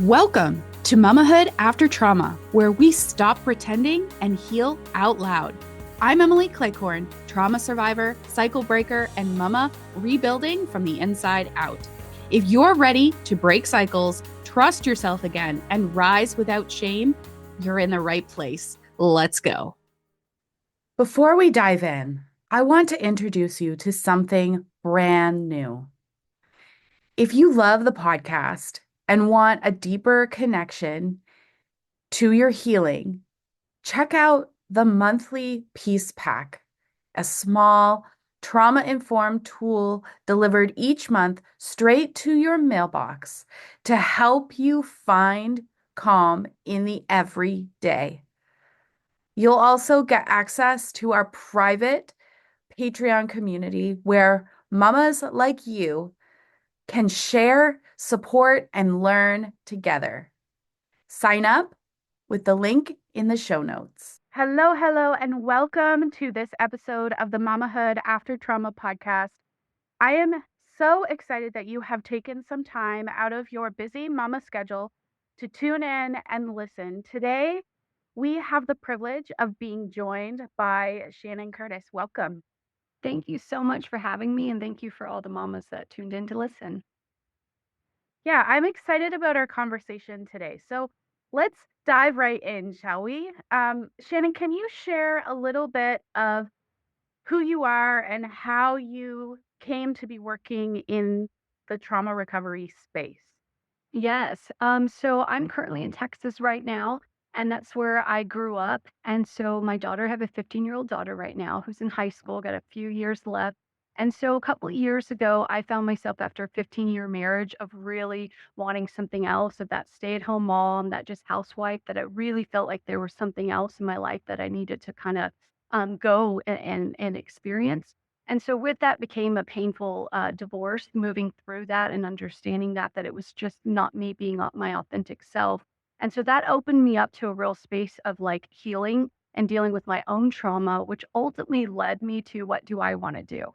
Welcome to Mamahood After Trauma, where we stop pretending and heal out loud. I'm Emily Cleghorn, trauma survivor, cycle breaker, and mama rebuilding from the inside out. If you're ready to break cycles, trust yourself again, and rise without shame, you're in the right place. Let's go. Before we dive in, I want to introduce you to something brand new. If you love the podcast and want a deeper connection to your healing, check out the monthly Peace Pack, a small trauma-informed tool delivered each month straight to your mailbox to help you find calm in the everyday. You'll also get access to our private Patreon community where mamas like you can share, support, and learn together. Sign up with the link in the show notes. Hello, and welcome to this episode of the Mamahood After Trauma podcast. I am so excited that you have taken some time out of your busy mama schedule to tune in and listen. Today, we have the privilege of being joined by Shannon Curtis. Welcome. Thank you so much for having me, and thank you for all the mamas that tuned in to listen. Yeah, I'm excited about our conversation today. So let's dive right in, shall we? Shannon, can you share a little bit of who you are and how you came to be working in the trauma recovery space? Yes. So I'm currently in Texas right now, and that's where I grew up. And so my daughter, I have a 15-year-old daughter right now who's in high school, got a few years left. And so a couple of years ago, I found myself after a 15-year marriage of really wanting something else, of that stay-at-home mom, that just housewife, that it really felt like there was something else in my life that I needed to kind of go and experience. And so with that became a painful divorce, moving through that and understanding that it was just not me being my authentic self. And so that opened me up to a real space of like healing and dealing with my own trauma, which ultimately led me to what do I want to do?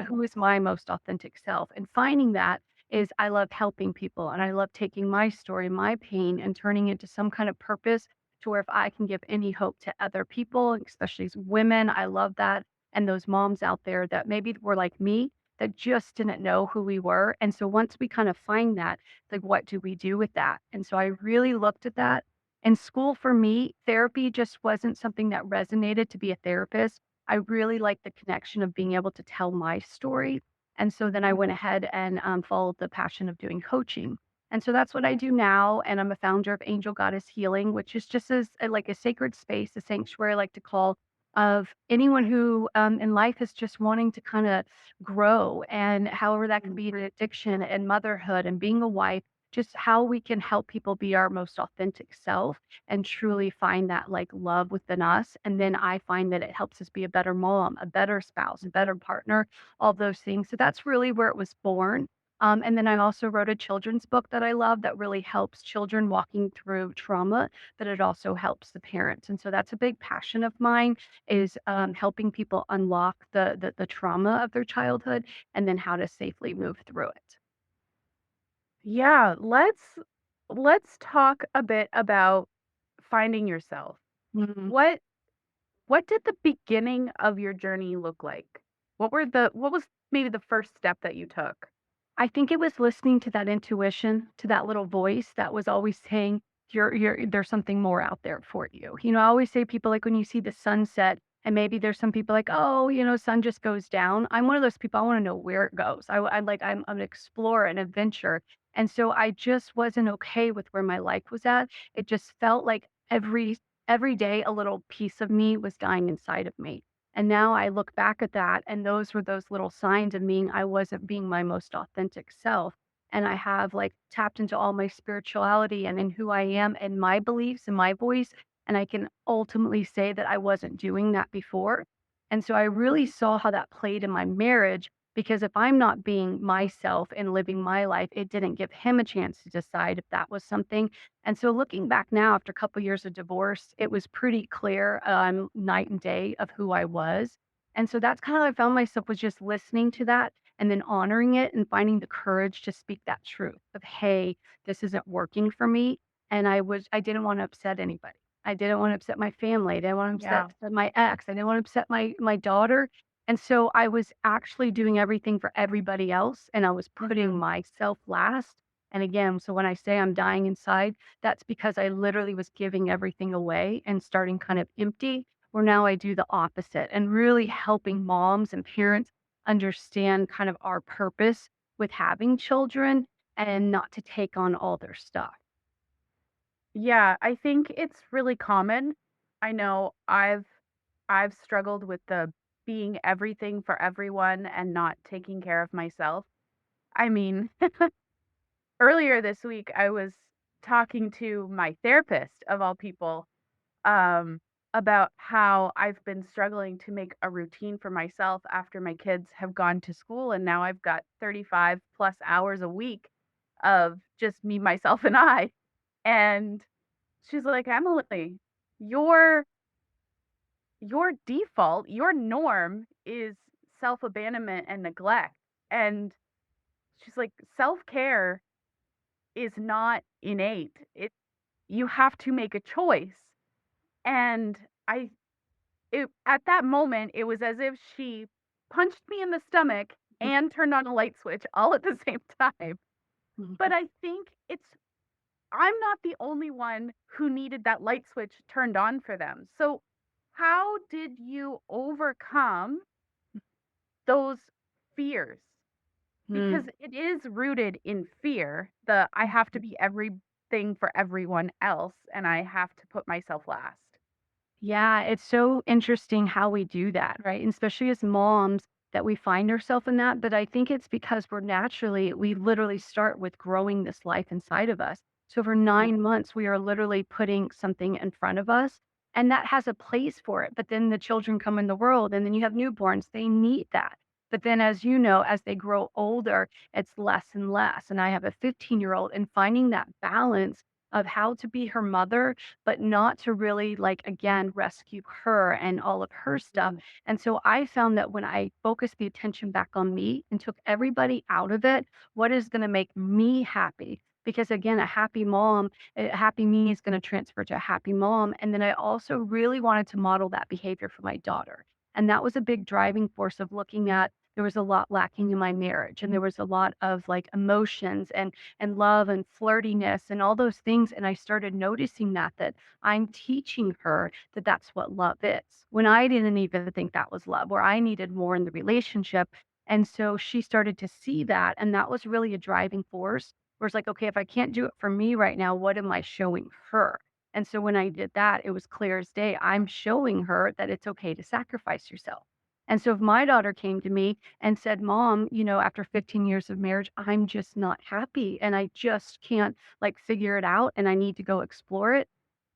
Who is my most authentic self? And finding that is I love helping people and I love taking my story, my pain, and turning it into some kind of purpose to where if I can give any hope to other people, especially as women, I love that, and those moms out there that maybe were like me that just didn't know who we were. And so once we kind of find that, like, what do we do with that? And so I really looked at that. In school, for me, therapy just wasn't something that resonated to be a therapist. I really liked the connection of being able to tell my story. And so then I went ahead and followed the passion of doing coaching. And so that's what I do now. And I'm a founder of Angel Goddess Healing, which is just like a sacred space, a sanctuary I like to call, of anyone who in life is just wanting to kind of grow, and however that can be an addiction and motherhood and being a wife, just how we can help people be our most authentic self and truly find that like love within us. And then I find that it helps us be a better mom, a better spouse, a better partner, all those things. So that's really where it was born. And then I also wrote a children's book that I love that really helps children walking through trauma, but it also helps the parents. And so that's a big passion of mine, is helping people unlock the trauma of their childhood and then how to safely move through it. Yeah, let's talk a bit about finding yourself. Mhm. What what did the beginning of your journey look like? What was maybe the first step that you took? I think it was listening to that intuition, to that little voice that was always saying, there's something more out there for you. I always say people, like, when you see the sunset, and maybe there's some people like, oh, sun just goes down. I'm one of those people. I want to know where it goes. I'm an explorer, an adventure. And so I just wasn't okay with where my life was at. It just felt like every day a little piece of me was dying inside of me. And now I look back at that, and those were those little signs of me I wasn't being my most authentic self. And I have like tapped into all my spirituality and in who I am and my beliefs and my voice. And I can ultimately say that I wasn't doing that before. And so I really saw how that played in my marriage, because if I'm not being myself and living my life, it didn't give him a chance to decide if that was something. And so looking back now after a couple years of divorce, it was pretty clear, night and day of who I was. And so that's kind of, I found myself was just listening to that and then honoring it and finding the courage to speak that truth of, "Hey, this isn't working for me." And I didn't wanna upset anybody. I didn't wanna upset my family. I didn't wanna Yeah. upset my ex. I didn't wanna upset my daughter. And so I was actually doing everything for everybody else, and I was putting Mhm. myself last. And again, so when I say I'm dying inside, that's because I literally was giving everything away and starting kind of empty, where now I do the opposite and really helping moms and parents understand kind of our purpose with having children and not to take on all their stuff. Yeah, I think it's really common. I know I've struggled with the being everything for everyone and not taking care of myself. I mean, earlier this week I was talking to my therapist of all people um about how I've been struggling to make a routine for myself after my kids have gone to school and now I've got 35 plus hours a week of just me myself and I. And she's like, "Emily, your your default, your norm is self-abandonment and neglect." And she's like, "Self-care is not innate. You have to make a choice." And I at that moment, it was as if she punched me in the stomach and turned on a light switch all at the same time. But I think I'm not the only one who needed that light switch turned on for them. So, how did you overcome those fears? Because Mhm. it is rooted in fear. The I have to be everything for everyone else and I have to put myself last. Yeah, it's so interesting how we do that, right? And especially as moms that we find ourselves in that. But I think it's because we literally start with growing this life inside of us. So for Mhm. 9 months, we are literally putting something in front of us, and that has a place for it. But then the children come in the world, and then you have newborns, they need that. But then, as you know, as they grow older, it's less and less. And I have a 15-year-old, and finding that balance of how to be her mother but not to really, like, again, rescue her and all of her stuff. Mhm. And so I found that when I focused the attention back on me and took everybody out of it, what is going to make me happy? Because again, a happy me is going to transfer to a happy mom. And then I also really wanted to model that behavior for my daughter. And that was a big driving force of looking at there was a lot lacking in my marriage and there was a lot of like emotions and love and flirtiness and all those things. And I started noticing that I'm teaching her that that's what love is when I didn't even think that was love, where I needed more in the relationship. And so she started to see that. And that was really a driving force where it's like, okay, if I can't do it for me right now, what am I showing her? And so when I did that, it was clear as day. I'm showing her that it's okay to sacrifice yourself. And so if my daughter came to me and said, Mom, after 15 years of marriage, I'm just not happy and I just can't like figure it out and I need to go explore it.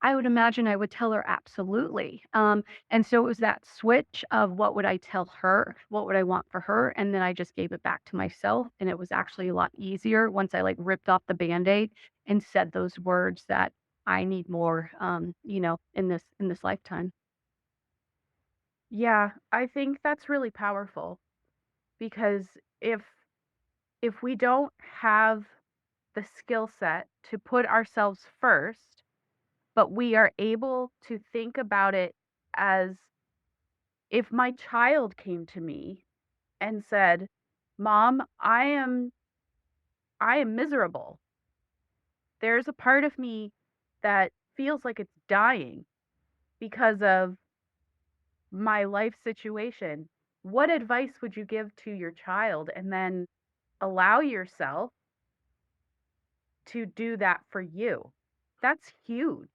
I would imagine I would tell her absolutely. And so it was that switch of what would I tell her? What would I want for her? And then I just gave it back to myself. And it was actually a lot easier once I like ripped off the band-aid and said those words that I need more, in this lifetime. Yeah, I think that's really powerful because if we don't have the skill set to put ourselves first, but we are able to think about it as if my child came to me and said, "Mom, I am miserable. There's a part of me that feels like it's dying because of my life situation." What advice would you give to your child? And then allow yourself to do that for you. That's huge.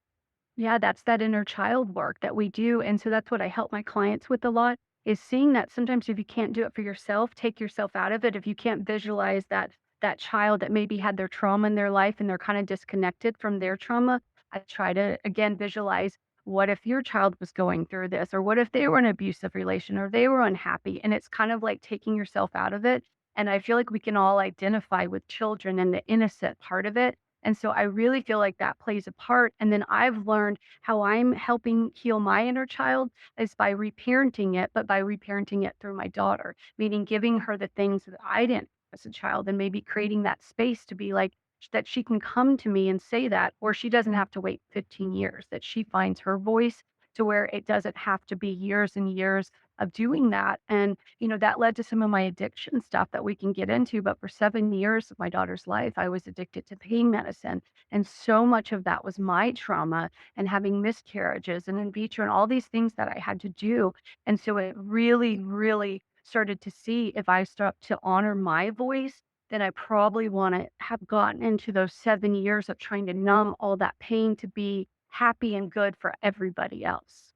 Yeah, that's that inner child work that we do, and so that's what I help my clients with a lot, is seeing that sometimes if you can't do it for yourself, take yourself out of it. If you can't visualize that child that maybe had their trauma in their life and they're kinda disconnected from their trauma, I try to, again, visualize, what if your child was going through this? Or what if they were in an abusive relation or they were unhappy? And it's kind of like taking yourself out of it, and I feel like we can all identify with children and the innocent part of it, And so I really feel like that plays a part. And then I've learned how I'm helping heal my inner child is by reparenting it, but by reparenting it through my daughter, meaning giving her the things that I didn't as a child and maybe creating that space to be like, that she can come to me and say that, or she doesn't have to wait 15 years, that she finds her voice to where it doesn't have to be years and years of doing that. And, that led to some of my addiction stuff that we can get into. But for 7 years of my daughter's life, I was addicted to pain medicine. And so much of that was my trauma and having miscarriages and in vitro and all these things that I had to do. And so it really, really started to see if I start to honor my voice, then I probably want to have gotten into those 7 years of trying to numb all that pain to be happy and good for everybody else.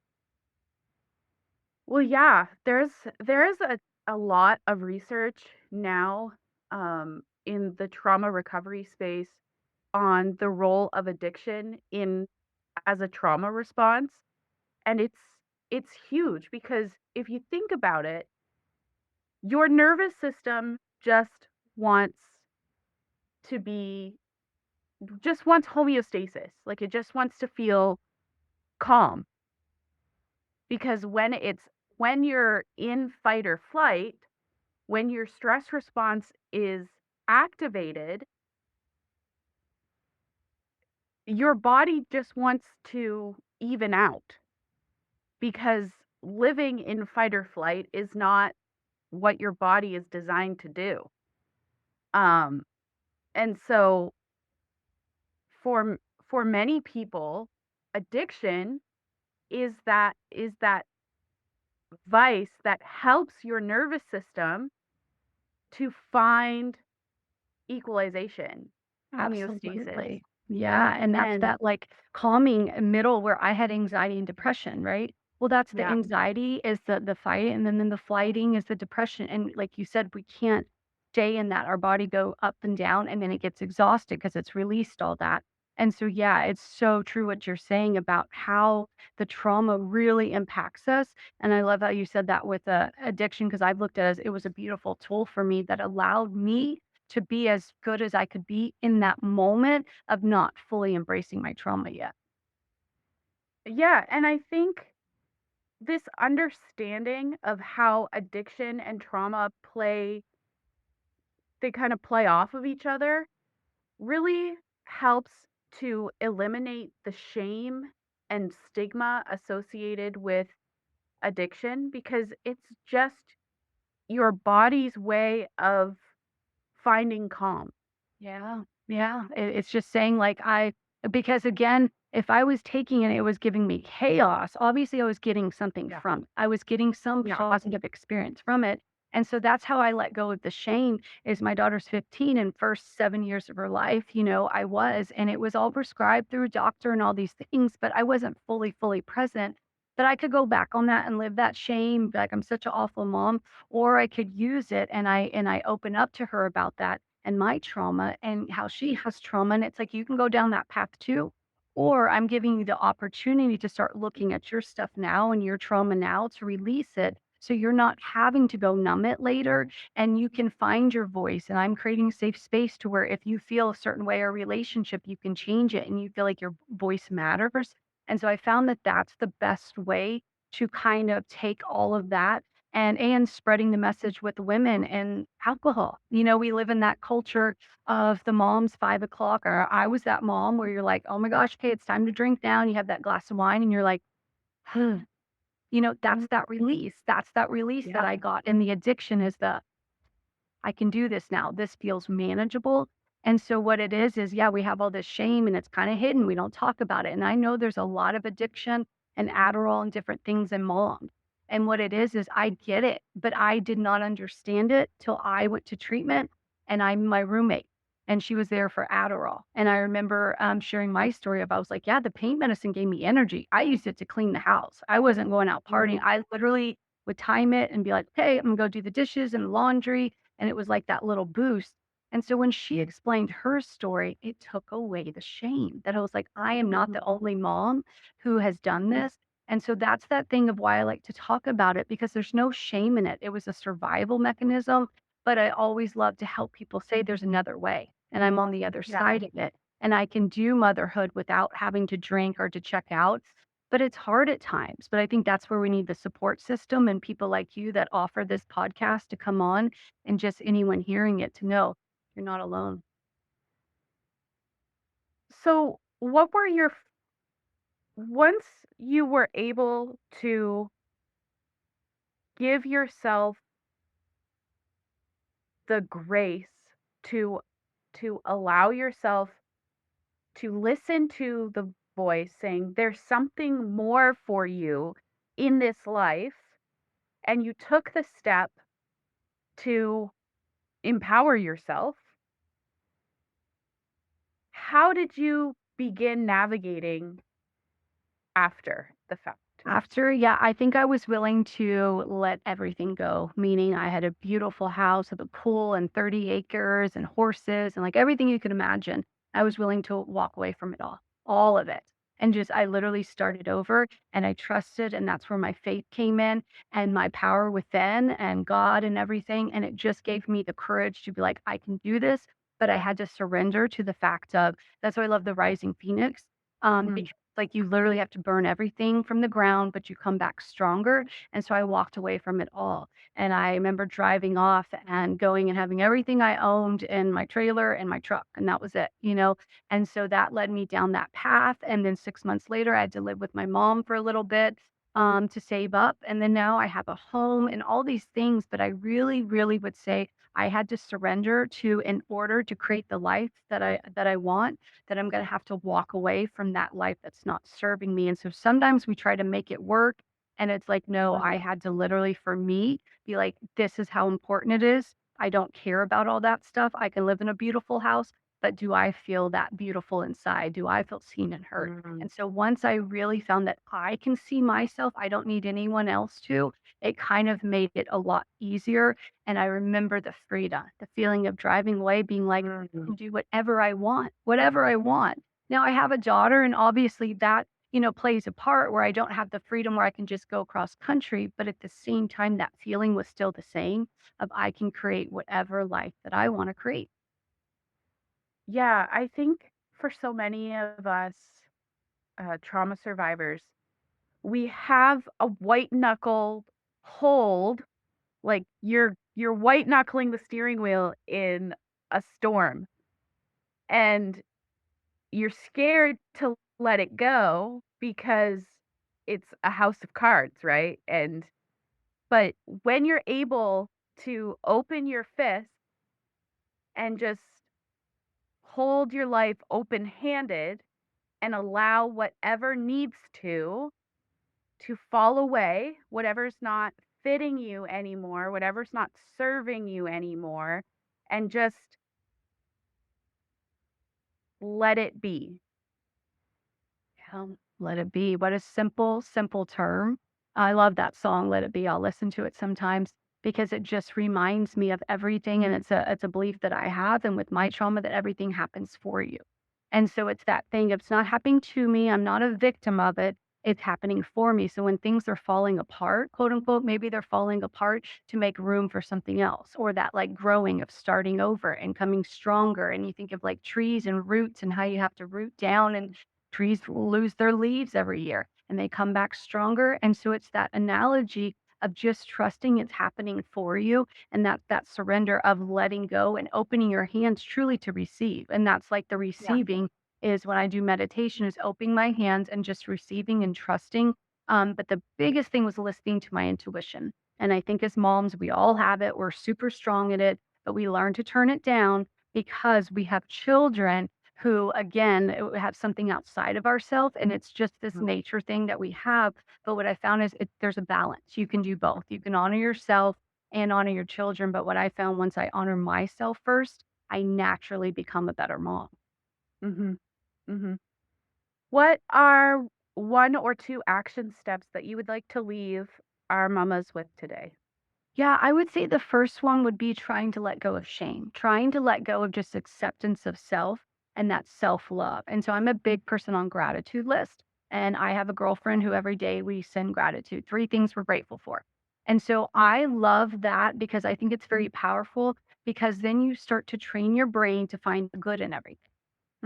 Well, yeah, there is a lot of research now in the trauma recovery space on the role of addiction in as a trauma response, and it's huge because if you think about it, your nervous system wants to be just wants homeostasis. Like it just wants to feel calm because when you're in fight or flight, when your stress response is activated, your body just wants to even out because living in fight or flight is not what your body is designed to do. Um, and so for many people, addiction is that vice that helps your nervous system to find equalization, homeostasis. Absolutely. Yeah, and that's And that, like, calming middle where I had anxiety and depression, right? Well, that's the yeah, anxiety is the fight, and then the flighting is the depression, and like you said, we can't stay in that. Our body go up and down, and then it gets exhausted because it's released all that. And so, yeah, it's so true what you're saying about how the trauma really impacts us, and I love how you said that with, addiction because 'cause I've looked at it as it was a beautiful tool for me that allowed me to be as good as I could be in that moment of not fully embracing my trauma yet. yeah, and I think this understanding of how addiction and trauma they kind of play off of each other really helps to eliminate the shame and stigma associated with addiction because it's just your body's way of finding calm. Yeah, yeah. It's just saying like because again, if I was taking it, it was giving me chaos. Obviously, I was getting something Yeah. from it. I was getting some Yeah. positive experience from it. And so that's how I let go of the shame is my daughter's 15 and first 7 years of her life, I was, and it was all prescribed through a doctor and all these things, but I wasn't fully present. But I could go back on that and live that shame, be like I'm such an awful mom, or I could use it and I open up to her about that and my trauma and how she has trauma. And it's like you can go down that path too. Or I'm giving you the opportunity to start looking at your stuff now and your trauma now to release it. So you're not having to go numb it later and you can find your voice. And I'm creating a safe space to where if you feel a certain way or relationship, you can change it and you feel like your voice matters. And so I found that that's the best way to kind of take all of that and spreading the message with women and alcohol. We live in that culture of the moms 5 o'clock, or I was that mom where you're like, oh my gosh, okay, it's time to drink now. And you have that glass of wine and you're like, huh. That's that release. That's that release that Yeah. I got. And the addiction is I can do this now. This feels manageable. And so what it is, yeah, we have all this shame and it's kind of hidden. We don't talk about it. And I know there's a lot of addiction and Adderall and different things in mom. And what it is I get it, but I did not understand it till I went to treatment and I'm my roommate and she was there for Adderall. And I remember sharing my story of I was like, yeah, the pain medicine gave me energy. I used it to clean the house. I wasn't going out partying. I literally would time it and be like, hey, I'm gonna go do the dishes and laundry and it was like that little boost. And so when she explained her story, it took away the shame that I was like, I am not the only mom who has done this. And so that's that thing of why I like to talk about it because there's no shame in it. It was a survival mechanism, but I always love to help people say there's another way and I'm on the other Yeah. side of it. and I can do motherhood without having to drink or to check out. But it's hard at times. But I think that's where we need the support system and people like you that offer this podcast to come on, and just anyone hearing it to know you're not alone. So, what were your once you were able to give yourself the grace to allow yourself to listen to the voice saying there's something more for you in this life, and you took the step to empower yourself, how did you begin navigating after the fact? After, yeah, I think I was willing to let everything go, meaning I had a beautiful house with a pool and 30 acres and horses and like everything you could imagine. I was willing to walk away from it all of it. And just, I literally started over and I trusted. And that's where my faith came in and my power within and God and everything. And it just gave me the courage to be like, I can do this. But I had to surrender to the fact of that's why I love the rising phoenix. Mm, Because like, you literally have to burn everything from the ground, but you come back stronger, and so I walked away from it all, and I remember driving off and going and having everything I owned in my trailer and my truck, and that was it, and so that led me down that path, and then 6 months later, I had to live with my mom for a little bit, to save up, and then now I have a home and all these things, but I really, really would say I had to surrender to in order to create the life that I want, that I'm gonna have to walk away from that life that's not serving me. And so sometimes we try to make it work and it's like, no, mm, I had to literally for me be like, this is how important it is. I don't care about all that stuff. I can live in a beautiful house, but do I feel that beautiful inside? Do I feel seen and heard? mm, And so once I really found that I can see myself, I don't need anyone else to, it kind of made it a lot easier. And I remember the freedom, the feeling of driving away, being like, mm. can do whatever I want, whatever I want. Now I have a daughter and obviously that plays a part where I don't have the freedom where I can just go cross country, but at the same time that feeling was still the same of I can create whatever life that I want to create. Yeah, I think for so many of us trauma survivors, we have a white knuckle hold, like you're white knuckling the steering wheel in a storm, and you're scared to let it go because it's a house of cards, right? And but when you're able to open your fist and just hold your life open-handed and allow whatever needs to fall away, whatever's not fitting you anymore, whatever's not serving you anymore, and just let it be. Let it be. What a simple, simple term. I love that song, Let It Be. I'll listen to it sometimes because it just reminds me of everything. And it's a belief that I have. And with my trauma, that everything happens for you. And so it's that thing, it's not happening to me. I'm not a victim of it. It's happening for me. So when things are falling apart, quote unquote, maybe they're falling apart to make room for something else, or that like growing of starting over and coming stronger. And you think of like trees and roots and how you have to root down, and trees will lose their leaves every year and they come back stronger. And so it's that analogy of just trusting it's happening for you, and that surrender of letting go and opening your hands truly to receive. And that's like the Yeah. receiving is when I do meditation, is opening my hands and just receiving and trusting. But the biggest thing was listening to my intuition. And I think as moms, we all have it. We're super strong at it, but we learn to turn it down because we have children who, again, have something outside of ourselves. And it's just this Mhm. nature thing that we have. But what I found is there's a balance. You can do both. You can honor yourself and honor your children. But what I found, once I honor myself first, I naturally become a better mom. Mhm. Mhm. What are 1 or 2 action steps that you would like to leave our mamas with today? Yeah, I would say the first one would be trying to let go of shame, trying to let go of just acceptance of self and that self love. And so I'm a big person on gratitude list. And I have a girlfriend who every day we send gratitude, 3 things we're grateful for. And so I love that because I think it's very powerful, because then you start to train your brain to find the good in everything.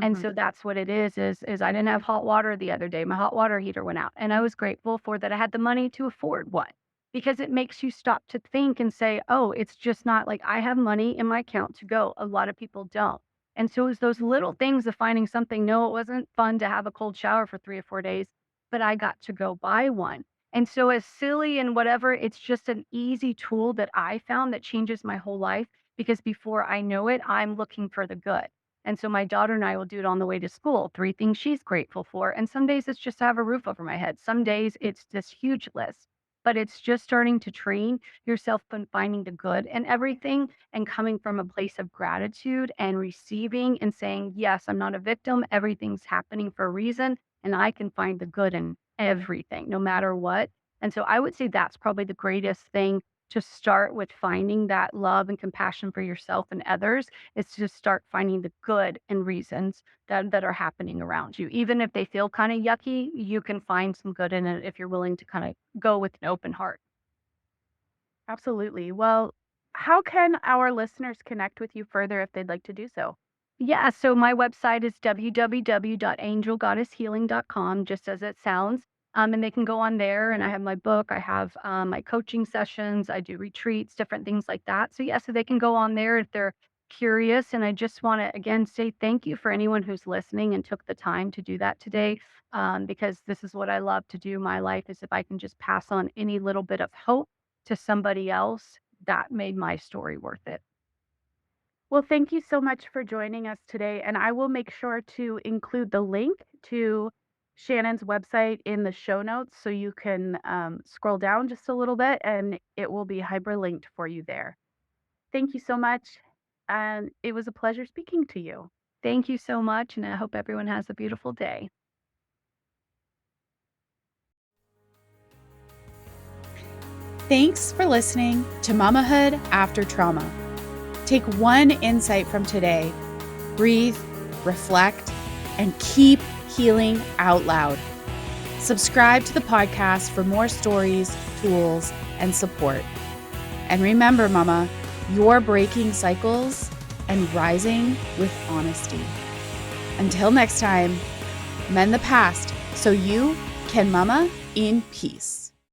And Mhm. so that's what it is I didn't have hot water the other day. My hot water heater went out, and I was grateful for that I had the money to afford one, because it makes you stop to think and say, "Oh, it's just not like I have money in my account to go. A lot of people don't." And so it's those little things of finding something. No, it wasn't fun to have a cold shower for 3 or 4 days, but I got to go buy one. And so as silly and whatever, it's just an easy tool that I found that changes my whole life, because before I know it, I'm looking for the good. And so my daughter and I will do it on the way to school, 3 things she's grateful for. And some days it's just to have a roof over my head. Some days it's this huge list. But it's just starting to train yourself in finding the good in everything and coming from a place of gratitude and receiving and saying, yes, I'm not a victim. Everything's happening for a reason. And I can find the good in everything, no matter what. And so I would say that's probably the greatest thing, to start with finding that love and compassion for yourself and others, is to start finding the good and reasons that are happening around you. Even if they feel kind of yucky, you can find some good in it if you're willing to kind of go with an open heart. Absolutely. Well, how can our listeners connect with you further if they'd like to do so? Yeah, so my website is www.angelgoddesshealing.com, just as it sounds. And they can go on there, and I have my book, I have my coaching sessions, I do retreats, different things like that. So, yeah, so they can go on there if they're curious. And I just want to again say thank you for anyone who's listening and took the time to do that today, because this is what I love to do. My life is, if I can just pass on any little bit of hope to somebody else, that made my story worth it. Well, thank you so much for joining us today. And I will make sure to include the link to Shannon's website in the show notes so you can scroll down just a little bit and it will be hyperlinked for you there. Thank you so much. And it was a pleasure speaking to you. Thank you so much, and I hope everyone has a beautiful day. Thanks for listening to Mamahood After Trauma. Take one insight from today, breathe, reflect, and keep healing out loud. Subscribe to the podcast for more stories, tools, and support. And remember, Mama, you're breaking cycles and rising with honesty. Until next time, mend the past so you can mama in peace.